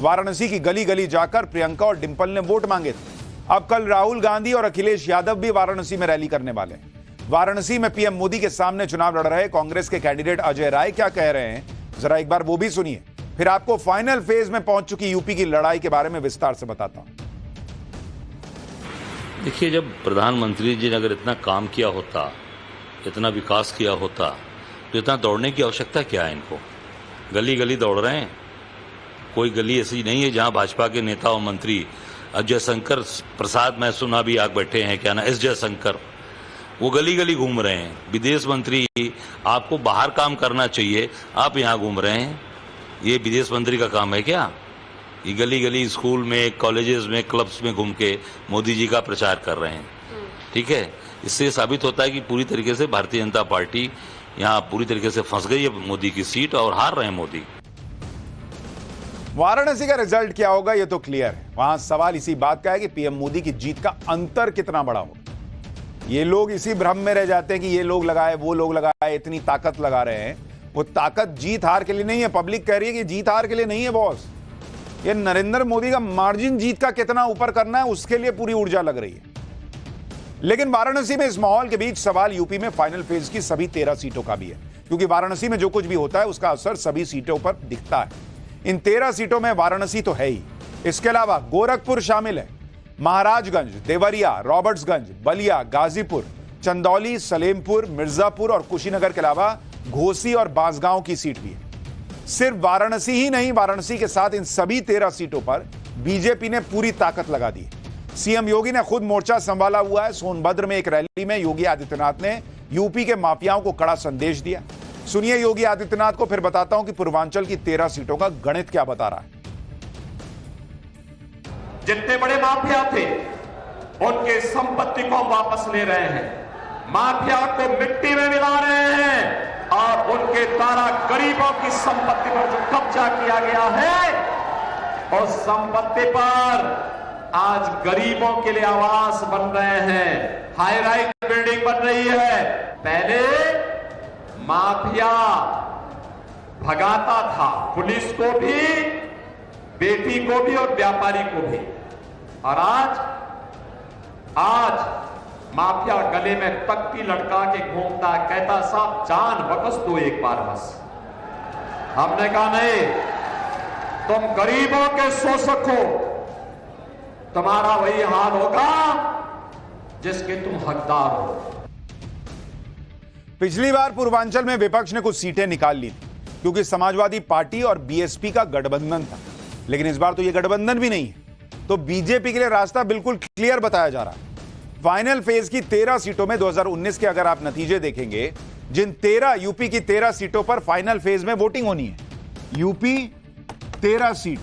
वाराणसी की गली गली जाकर प्रियंका और डिंपल ने वोट मांगे थे। अब कल राहुल गांधी और अखिलेश यादव भी वाराणसी में रैली करने वाले हैं। वाराणसी में पीएम मोदी के सामने चुनाव लड़ रहे कांग्रेस के कैंडिडेट अजय राय क्या कह रहे हैं, जरा एक बार वो भी सुनिए, फिर आपको फाइनल फेज में पहुंच चुकी यूपी की लड़ाई के बारे में विस्तार से बताता हूं। देखिए, जब प्रधानमंत्री जी ने अगर इतना काम किया होता, इतना विकास किया होता, तो इतना दौड़ने की आवश्यकता क्या है इनको? गली गली दौड़ रहे हैं। कोई गली ऐसी नहीं है जहां भाजपा के नेता और मंत्री, अजय शंकर प्रसाद मैं सुना भी आग बैठे हैं, क्या ना, एस जयशंकर, वो गली गली घूम रहे हैं। विदेश मंत्री, आपको बाहर काम करना चाहिए, आप यहाँ घूम रहे हैं। ये विदेश मंत्री का काम है क्या? ये गली गली स्कूल में, कॉलेजेस में, क्लब्स में घूम के मोदी जी का प्रचार कर रहे हैं। ठीक है, इससे साबित होता है कि पूरी तरीके से भारतीय जनता पार्टी यहाँ पूरी तरीके से फंस गई है मोदी की सीट और हार रहे हैं मोदी। वाराणसी का रिजल्ट क्या होगा ये तो क्लियर है। वहां सवाल इसी बात का है कि पीएम मोदी की जीत का अंतर कितना बड़ा होगा। ये लोग इसी भ्रम में रह जाते हैं कि ये लोग लगाए, वो लोग लगाए, इतनी ताकत लगा रहे हैं। वो ताकत जीत हार के लिए नहीं है। पब्लिक कह रही है कि जीत हार के लिए नहीं है बॉस, ये नरेंद्र मोदी का मार्जिन जीत का कितना ऊपर करना है उसके लिए पूरी ऊर्जा लग रही है। लेकिन वाराणसी में इस माहौल के बीच सवाल यूपी में फाइनल फेज की सभी 13 सीटों का भी है, क्योंकि वाराणसी में जो कुछ भी होता है उसका असर सभी सीटों पर दिखता है। इन 13 सीटों में वाराणसी तो है ही, इसके अलावा गोरखपुर शामिल है, महाराजगंज, देवरिया, रॉबर्ट्सगंज, बलिया, गाजीपुर, चंदौली, सलेमपुर, मिर्जापुर और कुशीनगर के अलावा घोसी और बांसगांव की सीट भी है। सिर्फ वाराणसी ही नहीं, वाराणसी के साथ इन सभी 13 सीटों पर बीजेपी ने पूरी ताकत लगा दी। सीएम योगी ने खुद मोर्चा संभाला हुआ है। सोनभद्र में एक रैली में योगी आदित्यनाथ ने यूपी के माफियाओं को कड़ा संदेश दिया। सुनिए योगी आदित्यनाथ को, फिर बताता हूं कि पूर्वांचल की 13 सीटों का गणित क्या बता रहा है। जितने बड़े माफिया थे उनके संपत्ति को वापस ले रहे हैं, माफिया को मिट्टी में मिला रहे हैं और उनके द्वारा गरीबों की संपत्ति पर जो कब्जा किया गया है उस संपत्ति पर आज गरीबों के लिए आवास बन रहे हैं, हाई राइज बिल्डिंग बन रही है। पहले माफिया भगाता था पुलिस को भी, बेटी को भी और व्यापारी को भी, और आज माफिया गले में तख्ती लटका के घूमता, कहता साहब जान बख्श दो एक बार बस। हमने कहा नहीं, तुम गरीबों के शोषक हो, तुम्हारा वही हाल होगा जिसके तुम हकदार हो। पिछली बार पूर्वांचल में विपक्ष ने कुछ सीटें निकाल ली थी क्योंकि समाजवादी पार्टी और बीएसपी का गठबंधन था, लेकिन इस बार तो यह गठबंधन भी नहीं है, तो बीजेपी के लिए रास्ता बिल्कुल क्लियर बताया जा रहा है। फाइनल फेज की 13 सीटों में 2019 के अगर आप नतीजे देखेंगे, जिन 13 यूपी की 13 सीटों पर फाइनल फेज में वोटिंग होनी है, यूपी 13 सीट,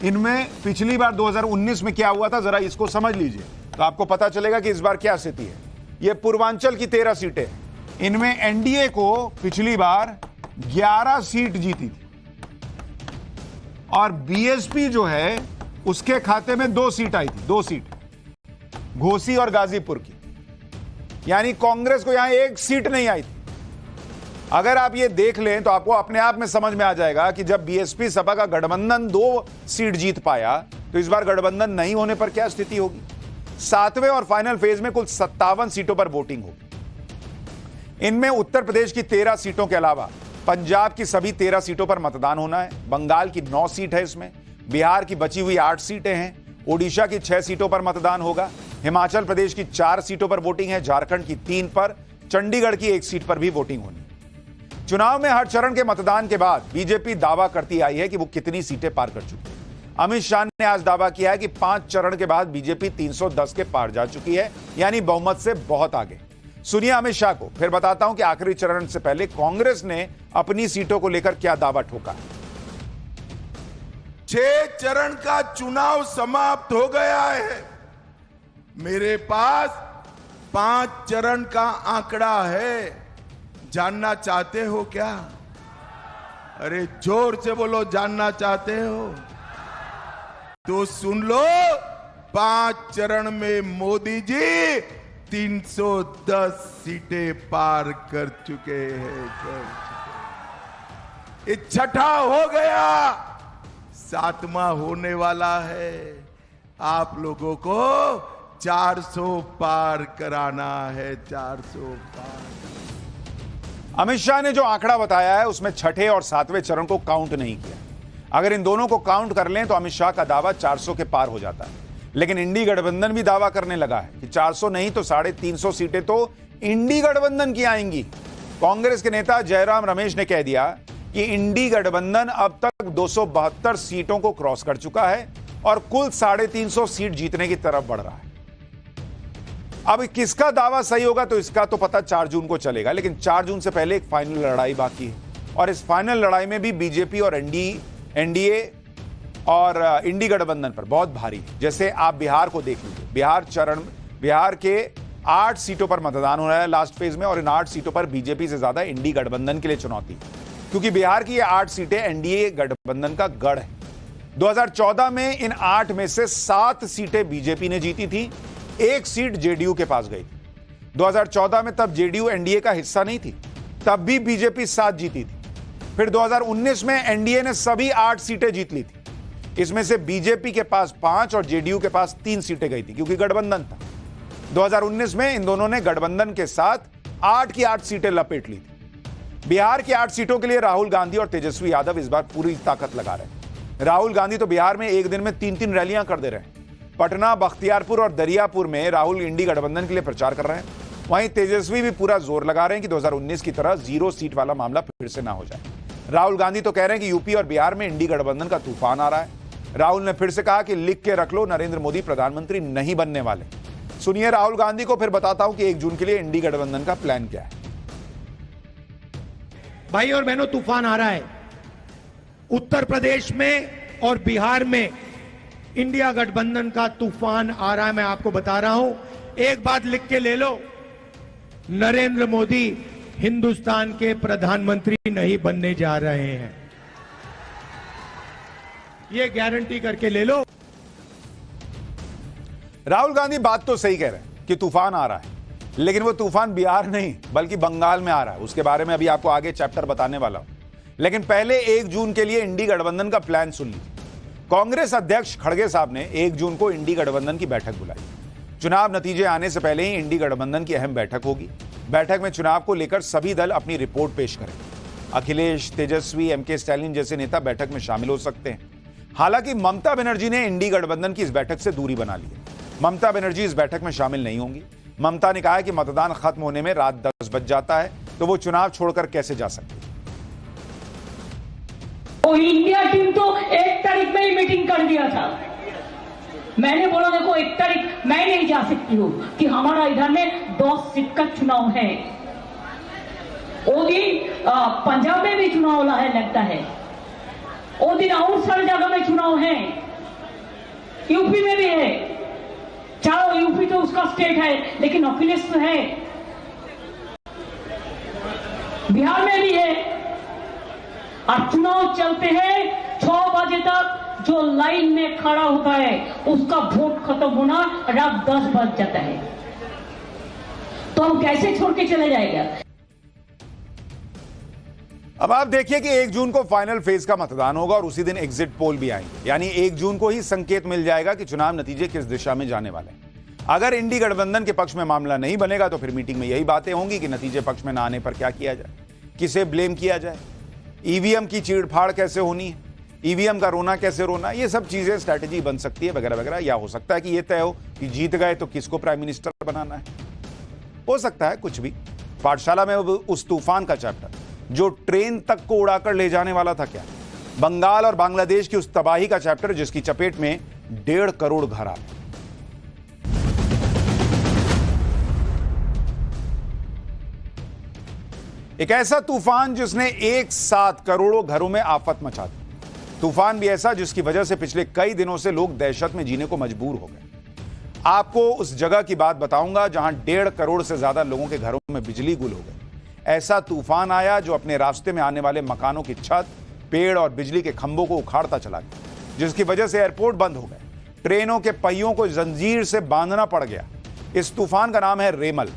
इनमें पिछली बार 2019 में क्या हुआ था जरा इसको समझ लीजिए तो आपको पता चलेगा कि इस बार क्या स्थिति है। यह पूर्वांचल की 13 सीटें, इनमें एनडीए को पिछली बार 11 सीट जीती थी और बीएसपी जो है उसके खाते में 2 सीट आई थी, 2 सीट, घोसी और गाजीपुर की, यानी कांग्रेस को यहां 1 सीट नहीं आई थी। अगर आप ये देख लें तो आपको अपने आप में समझ में आ जाएगा कि जब बीएसपी सपा का गठबंधन 2 सीट जीत पाया तो इस बार गठबंधन नहीं होने पर क्या स्थिति होगी। 7वें और फाइनल फेज में कुल 57 सीटों पर वोटिंग होगी। इनमें उत्तर प्रदेश की 13 सीटों के अलावा पंजाब की सभी 13 सीटों पर मतदान होना है, बंगाल की 9 सीट है, इसमें बिहार की बची हुई 8 सीटें हैं, ओडिशा की 6 सीटों पर मतदान होगा, हिमाचल प्रदेश की 4 सीटों पर वोटिंग है, झारखंड की 3 पर, चंडीगढ़ की 1 सीट पर भी वोटिंग होनी है। चुनाव में हर चरण के मतदान के बाद बीजेपी दावा करती आई है कि वो कितनी सीटें पार कर चुकी है। अमित शाह ने आज दावा किया है कि 5 चरण के बाद बीजेपी 310 के पार जा चुकी है, यानी बहुमत से बहुत आगे। सुनिए अमित शाह को, फिर बताता हूं कि आखिरी चरण से पहले कांग्रेस ने अपनी सीटों को लेकर क्या दावा ठोका। 6 चरण का चुनाव समाप्त हो गया है। मेरे पास 5 चरण का आंकड़ा है। जानना चाहते हो क्या? अरे जोर से बोलो, जानना चाहते हो तो सुन लो। 5 चरण में मोदी जी 310 सीटें पार कर चुके हैं। ये छठा हो गया, 7वां होने वाला है। आप लोगों को 400 पार कराना है, 400 पार। अमित शाह ने जो आंकड़ा बताया है उसमें छठे और 7वें चरण को काउंट नहीं किया। अगर इन दोनों को काउंट कर लें तो अमित शाह का दावा 400 के पार हो जाता है। लेकिन इंडी गठबंधन भी दावा करने लगा है कि 400 नहीं तो 350 सीटें तो इंडी गठबंधन की आएंगी। कांग्रेस के नेता जयराम रमेश ने कह दिया कि इंडी गठबंधन अब तक 272 सीटों को क्रॉस कर चुका है और कुल 350 सीट जीतने की तरफ बढ़ रहा है। अब किसका दावा सही होगा तो इसका तो पता 4 जून को चलेगा, लेकिन 4 जून से पहले एक फाइनल लड़ाई बाकी है और इस फाइनल लड़ाई में भी बीजेपी और एनडीए और इंडी गठबंधन पर बहुत भारी है। जैसे आप बिहार को देख लीजिए, बिहार के 8 सीटों पर मतदान हो रहा है लास्ट फेज में और इन 8 सीटों पर बीजेपी से ज्यादा इंडी गठबंधन के लिए चुनौती है, क्योंकि बिहार की ये 8 सीटें एनडीए गठबंधन का गढ़ है। 2014 में इन 8 में से 7 सीटें बीजेपी ने जीती थी, 1 सीट जेडीयू के पास गई थी। 2014 में तब जेडीयू एनडीए का हिस्सा नहीं थी, तब भी बीजेपी 7 जीती थी। फिर 2019 में एनडीए ने सभी 8 सीटें जीत ली थी। इसमें से बीजेपी के पास 5 और जेडीयू के पास 3 सीटें गई थी, क्योंकि गठबंधन था। 2019 में इन दोनों ने गठबंधन के साथ 8 की 8 सीटें लपेट ली थी। बिहार की 8 सीटों के लिए राहुल गांधी और तेजस्वी यादव इस बार पूरी ताकत लगा रहे हैं। राहुल गांधी तो बिहार में एक दिन में 3-3 रैलियां कर दे रहे हैं। पटना, बख्तियारपुर और दरियापुर में राहुल इंडी गठबंधन के लिए प्रचार कर रहे हैं। वहीं तेजस्वी भी पूरा जोर लगा रहे हैं कि 2019 की तरह 0 सीट वाला मामला फिर से ना हो जाए। राहुल गांधी तो कह रहे हैं कि यूपी और बिहार में इंडी गठबंधन का तूफान आ रहा है। राहुल ने फिर से कहा कि लिख के रख लो, नरेंद्र मोदी प्रधानमंत्री नहीं बनने वाले। सुनिए राहुल गांधी को, फिर बताता हूं कि 1 जून के लिए इंडी गठबंधन का प्लान क्या है। भाई और बहनों, तूफान आ रहा है। उत्तर प्रदेश में और बिहार में इंडिया गठबंधन का तूफान आ रहा है। मैं आपको बता रहा हूं, एक बात लिख के ले लो, नरेंद्र मोदी हिंदुस्तान के प्रधानमंत्री नहीं बनने जा रहे हैं। ये गारंटी करके ले लो। राहुल गांधी बात तो सही कह रहे हैं कि तूफान आ रहा है, लेकिन वो तूफान बिहार नहीं बल्कि बंगाल में आ रहा है। उसके बारे में अभी आपको आगे चैप्टर बताने वाला हूं, लेकिन पहले 1 जून के लिए इंडी गठबंधन का प्लान सुन लीजिए। कांग्रेस अध्यक्ष खड़गे साहब ने 1 जून को इंडी गठबंधन की बैठक बुलाई। चुनाव नतीजे आने से पहले ही इंडी गठबंधन की अहम बैठक होगी। बैठक में चुनाव को लेकर सभी दल अपनी रिपोर्ट पेश करेंगे। अखिलेश, तेजस्वी, एमके स्टालिन जैसे नेता बैठक में शामिल हो सकते हैं। हालांकि ममता बनर्जी ने इंडी गठबंधन की इस बैठक से दूरी बना ली है। ममता बनर्जी इस बैठक में शामिल नहीं होंगी। ममता ने कहा है कि मतदान खत्म होने में रात 10 बज जाता है, तो वो चुनाव छोड़कर कैसे जा सकती है। तो इंडिया टीम तो 1 तारीख में ही मीटिंग कर दिया था। मैंने बोला देखो 1 तारीख मैं नहीं जा सकती हूँ कि हमारा इधर में 10 सीट का चुनाव है। वो दिन पंजाब में भी चुनाव है लगता है, वो दिन और सारी जगह में चुनाव है, यूपी में भी है। चलो यूपी तो उसका स्टेट है, लेकिन अखिलेश तो है, बिहार में भी है। और चुनाव चलते हैं 6 बजे तक, जो लाइन में खड़ा होता है उसका वोट खत्म होना रात 10 बज जाता है। तो हम कैसे छोड़ के चले जाएगा। अब आप देखिए कि 1 जून को फाइनल फेज का मतदान होगा और उसी दिन एग्जिट पोल भी आएंगे, यानी 1 जून को ही संकेत मिल जाएगा कि चुनाव नतीजे किस दिशा में जाने वाले हैं। अगर इंडी गठबंधन के पक्ष में मामला नहीं बनेगा तो फिर मीटिंग में यही बातें होंगी कि नतीजे पक्ष में ना आने पर क्या किया जाए, किसे ब्लेम किया जाए, ईवीएम की चीड़फाड़ कैसे होनी है, ईवीएम का रोना कैसे रोना, ये सब चीजें स्ट्रैटेजी बन सकती है वगैरह वगैरह। या हो सकता है कि ये तय हो कि जीत गए तो किसको प्राइम मिनिस्टर बनाना है, हो सकता है कुछ भी। पाठशाला में उस तूफान का चैप्टर जो ट्रेन तक को उड़ाकर ले जाने वाला था, क्या बंगाल और बांग्लादेश की उस तबाही का चैप्टर जिसकी चपेट में 1.5 करोड़ घर आ गए। एक ऐसा तूफान जिसने एक साथ करोड़ों घरों में आफत मचा दी। तूफान भी ऐसा जिसकी वजह से पिछले कई दिनों से लोग दहशत में जीने को मजबूर हो गए। आपको उस जगह की बात बताऊंगा जहां 1.5 करोड़ से ज्यादा लोगों के घरों में बिजली गुल हो गई। ऐसा तूफान आया जो अपने रास्ते में आने वाले मकानों की छत, पेड़ और बिजली के खंभों को उखाड़ता चला गया, जिसकी वजह से एयरपोर्ट बंद हो गए, ट्रेनों के पहियों को जंजीर से बांधना पड़ गया। इस तूफान का नाम है रेमल।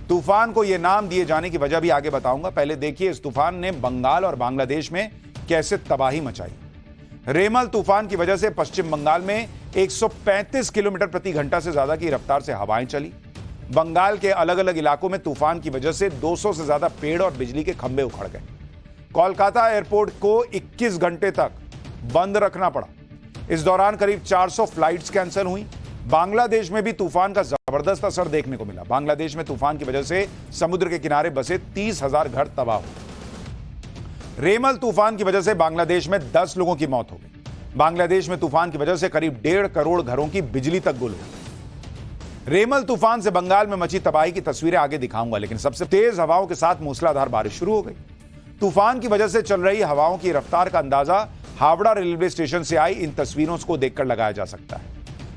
तूफान को यह नाम दिए जाने की वजह भी आगे बताऊंगा। पहले देखिए इस तूफान ने बंगाल और बांग्लादेश में कैसे तबाही मचाई। रेमल तूफान की वजह से पश्चिम बंगाल में 135 किलोमीटर प्रति घंटा से ज्यादा की रफ्तार से हवाएं चली। बंगाल के अलग अलग इलाकों में तूफान की वजह से 200 से ज्यादा पेड़ और बिजली के खंभे उखड़ गए। कोलकाता एयरपोर्ट को 21 घंटे तक बंद रखना पड़ा। इस दौरान करीब 400 फ्लाइट्स कैंसिल हुई। बांग्लादेश में भी तूफान का जबरदस्त असर देखने को मिला। बांग्लादेश में तूफान की वजह से समुद्र के किनारे बसे 30,000 घर तबाह हुए। रेमल तूफान की वजह से बांग्लादेश में 10 लोगों की मौत हो गई। बांग्लादेश में तूफान की वजह से करीब 1.5 करोड़ घरों की बिजली तक गुल हो गई। रेमल तूफान से बंगाल में मची तबाही की तस्वीरें आगे दिखाऊंगा, लेकिन सबसे तेज हवाओं के साथ मूसलाधार बारिश शुरू हो गई। तूफान की वजह से चल रही हवाओं की रफ्तार का अंदाजा हावड़ा रेलवे स्टेशन से आई इन तस्वीरों को देखकर लगाया जा सकता है।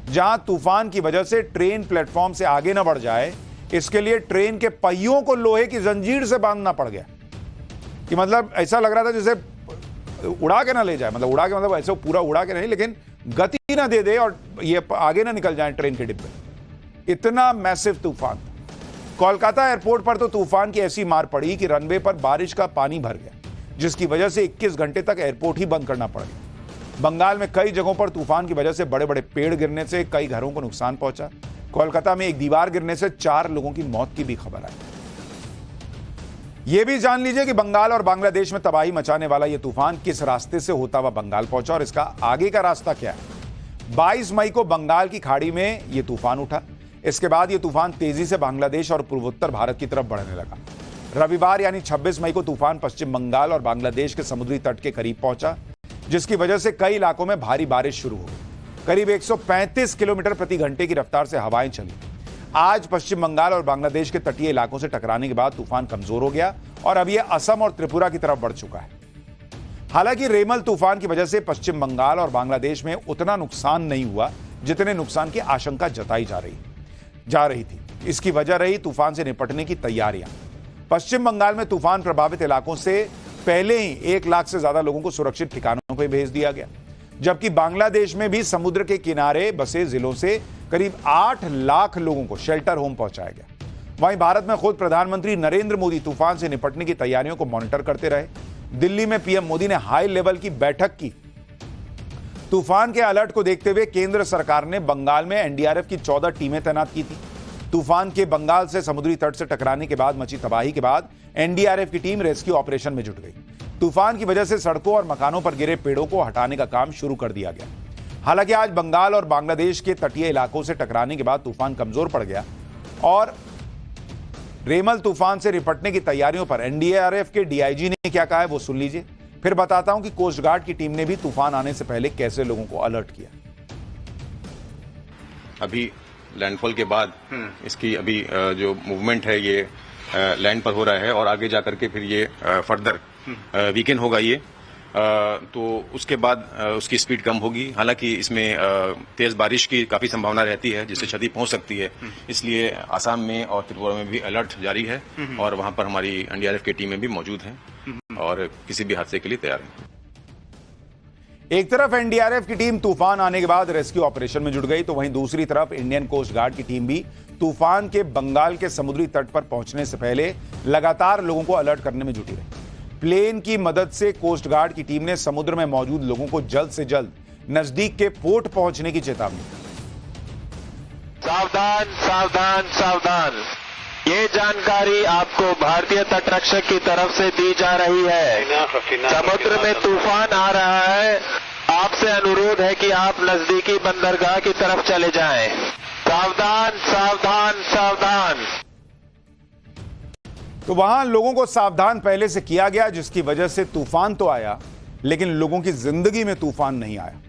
जहां तूफान की वजह से ट्रेन प्लेटफॉर्म से आगे न बढ़ जाए, इसके लिए ट्रेन के पहियों को लोहे की जंजीर से बांधना पड़ गया। कि मतलब ऐसा लग रहा था जैसे उड़ा के ना ले जाए, मतलब उड़ा के मतलब ऐसे पूरा उड़ा के नहीं, लेकिन गति ना दे दे और ये आगे ना निकल जाए ट्रेन के डिब्बे। इतना मैसिव तूफान। कोलकाता एयरपोर्ट पर तो तूफान की ऐसी मार पड़ी कि रनवे पर बारिश का पानी भर गया, जिसकी वजह से 21 घंटे तक एयरपोर्ट ही बंद करना पड़ गया। बंगाल में कई जगहों पर तूफान की वजह से बड़े बड़े पेड़ गिरने से कई घरों को नुकसान पहुंचा। कोलकाता में एक दीवार गिरने से 4 लोगों की मौत की भी खबर आई। यह भी जान लीजिए कि बंगाल और बांग्लादेश में तबाही मचाने वाला यह तूफान किस रास्ते से होता हुआ बंगाल पहुंचा और इसका आगे का रास्ता क्या है। 22 मई को बंगाल की खाड़ी में यह तूफान उठा। इसके बाद यह तूफान तेजी से बांग्लादेश और पूर्वोत्तर भारत की तरफ बढ़ने लगा। रविवार यानी 26 मई को तूफान पश्चिम बंगाल और बांग्लादेश के समुद्री तट के करीब पहुंचा, जिसकी वजह से कई इलाकों में भारी बारिश शुरू हो गई। करीब 135 किलोमीटर प्रति घंटे की रफ्तार से हवाएं चली। आज पश्चिम बंगाल और बांग्लादेश के तटीय इलाकों से टकराने के बाद तूफान कमजोर हो गया और अब यह असम और त्रिपुरा की तरफ बढ़ चुका है। हालांकि रेमल तूफान की वजह से पश्चिम बंगाल और बांग्लादेश में उतना नुकसान नहीं हुआ जितने नुकसान की आशंका जताई जा रही थी। इसकी वजह रही तूफान से निपटने की तैयारियां। पश्चिम बंगाल में तूफान प्रभावित इलाकों से पहले ही 1 लाख से ज्यादा लोगों को सुरक्षित ठिकानों पर भेज दिया गया, जबकि बांग्लादेश में भी समुद्र के किनारे बसे जिलों से करीब 8 लाख लोगों को शेल्टर होम पहुंचाया गया। वहीं भारत में खुद प्रधानमंत्री नरेंद्र मोदी तूफान से निपटने की तैयारियों को मॉनिटर करते रहे। दिल्ली में पीएम मोदी ने हाई लेवल की बैठक की। तूफान के अलर्ट को देखते हुए केंद्र सरकार ने बंगाल में एनडीआरएफ की 14 टीमें तैनात की थी। तूफान के बंगाल से समुद्री तट से टकराने के बाद मची तबाही के बाद एनडीआरएफ की टीम रेस्क्यू ऑपरेशन में जुट गई। तूफान की वजह से सड़कों और मकानों पर गिरे पेड़ों को हटाने का काम शुरू कर दिया गया। हालांकि आज बंगाल और बांग्लादेश के तटीय इलाकों से टकराने के बाद तूफान कमजोर पड़ गया और रेमल तूफान से निपटने की तैयारियों पर एनडीआरएफ के डीआईजी ने क्या कहा है वो सुन लीजिए, फिर बताता हूं कि कोस्ट गार्ड की टीम ने भी तूफान आने से पहले कैसे लोगों को अलर्ट किया। अभी लैंडफॉल के बाद इसकी अभी जो मूवमेंट है ये लैंड पर हो रहा है और आगे जाकर के फिर ये फर्दर वीकेंड होगा ये, तो उसके बाद उसकी स्पीड कम होगी। हालांकि इसमें तेज बारिश की काफी संभावना रहती है जिससे क्षति पहुंच सकती है, इसलिए आसाम में और त्रिपुरा में भी अलर्ट जारी है और वहां पर हमारी एनडीआरएफ की टीमें भी मौजूद हैं और किसी भी हादसे के लिए तैयार हैं। एक तरफ एनडीआरएफ की टीम तूफान आने के बाद रेस्क्यू ऑपरेशन में जुट गई, तो वहीं दूसरी तरफ इंडियन कोस्ट गार्ड की टीम भी तूफान के बंगाल के समुद्री तट पर पहुंचने से पहले लगातार लोगों को अलर्ट करने में जुटी रही। प्लेन की मदद से कोस्ट गार्ड की टीम ने समुद्र में मौजूद लोगों को जल्द से जल्द नजदीक के पोर्ट पहुंचने की चेतावनी दी। सावधान सावधान सावधान, ये जानकारी आपको भारतीय तटरक्षक की तरफ से दी जा रही है। समुद्र में तूफान आ रहा है, आपसे अनुरोध है कि आप नजदीकी बंदरगाह की तरफ चले जाएं। सावधान सावधान सावधान। तो वहां लोगों को सावधान पहले से किया गया, जिसकी वजह से तूफान तो आया लेकिन लोगों की जिंदगी में तूफान नहीं आया।